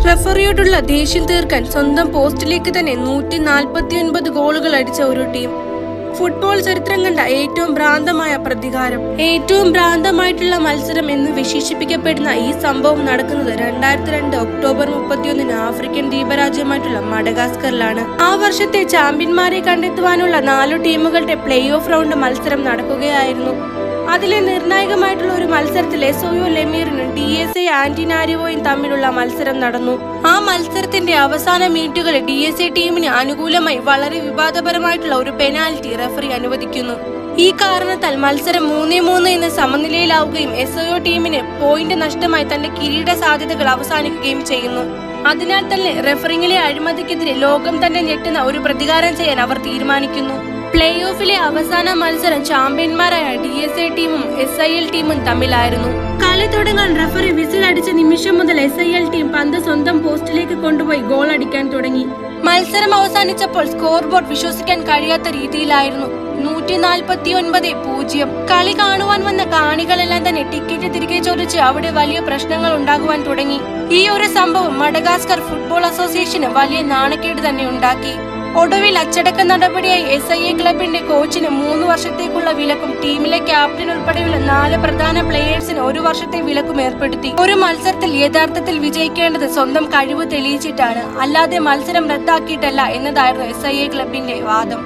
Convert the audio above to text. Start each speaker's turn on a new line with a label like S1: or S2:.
S1: റഫറിയോടുള്ള ദേഷ്യം തീർക്കാൻ സ്വന്തം പോസ്റ്റിലേക്ക് തന്നെ 149 ഗോളുകൾ അടിച്ച ഒരു ടീം. ഫുട്ബോൾ ചരിത്രം കണ്ട ഏറ്റവും ഭ്രാന്തമായ പ്രതികാരം. ഏറ്റവും ഭ്രാന്തമായിട്ടുള്ള മത്സരം എന്ന് വിശേഷിപ്പിക്കപ്പെടുന്ന ഈ സംഭവം നടക്കുന്നത് 2002 ഒക്ടോബർ 31 ആഫ്രിക്കൻ ദ്വീപരാജ്യമായിട്ടുള്ള മഡഗാസ്കറിലാണ്. ആ വർഷത്തെ ചാമ്പ്യന്മാരെ കണ്ടെത്തുവാനുള്ള 4 ടീമുകളുടെ പ്ലേ ഓഫ് റൗണ്ട് മത്സരം നടക്കുകയായിരുന്നു. അതിലെ നിർണായകമായിട്ടുള്ള ഒരു മത്സരത്തിൽ എസ്ഒയോ ലെമീറിനും DSA ആന്റിനാരിവോയും തമ്മിലുള്ള മത്സരം നടന്നു. ആ മത്സരത്തിന്റെ അവസാന മിനിറ്റുകളിൽ DSA ടീമിന് അനുകൂലമായി വളരെ വിവാദപരമായിട്ടുള്ള ഒരു പെനാൽറ്റി റഫറി അനുവദിക്കുന്നു. ഈ കാരണത്താൽ മത്സരം 3-3 എന്ന സമനിലയിലാവുകയും എസ്ഒയോ ടീമിന് പോയിന്റ് നഷ്ടമായി തന്റെ കിരീട സാധ്യതകൾ അവസാനിക്കുകയും ചെയ്യുന്നു. അതിനാൽ തന്നെ റഫറിങ്ങിലെ അഴിമതിക്കെതിരെ ലോകം തന്നെ ഞെട്ടുന്ന ഒരു പ്രതികാരം ചെയ്യാൻ അവർ തീരുമാനിക്കുന്നു. പ്ലേ ഓഫിലെ അവസാന മത്സരം ചാമ്പ്യന്മാരായ DSA ടീമും SIL ടീമും തമ്മിലായിരുന്നു. കളി തുടങ്ങാൻ റഫറി വിസിൽ അടിച്ച നിമിഷം മുതൽ SIL ടീം പന്ത് സ്വന്തം പോസ്റ്റിലേക്ക് കൊണ്ടുപോയി ഗോൾ അടിക്കാൻ തുടങ്ങി. മത്സരം അവസാനിച്ചപ്പോൾ സ്കോർ ബോർഡ് വിശ്വസിക്കാൻ കഴിയാത്ത രീതിയിലായിരുന്നു. 149-0. കളി കാണുവാൻ വന്ന കാണികളെല്ലാം തന്നെ ടിക്കറ്റ് തിരികെ ചോദിച്ച് അവിടെ വലിയ പ്രശ്നങ്ങൾ ഉണ്ടാകുവാൻ തുടങ്ങി. ഈ ഒരു സംഭവം മഡഗാസ്കർ ഫുട്ബോൾ അസോസിയേഷന് വലിയ നാണക്കേട് തന്നെ ഉണ്ടാക്കി. ഒടുവിൽ അച്ചടക്ക നടപടിയായി SIA ക്ലബിന്റെ കോച്ചിന് 3 വർഷത്തേക്കുള്ള വിലക്കും ടീമിലെ ക്യാപ്റ്റൻ ഉൾപ്പെടെയുള്ള 4 പ്രധാന പ്ലേയേഴ്സിന് 1 വർഷത്തെ വിലക്കും ഏർപ്പെടുത്തി. ഒരു മത്സരത്തിൽ യഥാർത്ഥത്തിൽ വിജയിക്കേണ്ടത് സ്വന്തം കഴിവ് തെളിയിച്ചിട്ടാണ്, അല്ലാതെ മത്സരം റദ്ദാക്കിയിട്ടല്ല എന്നതായിരുന്നു SIA ക്ലബിന്റെ വാദം.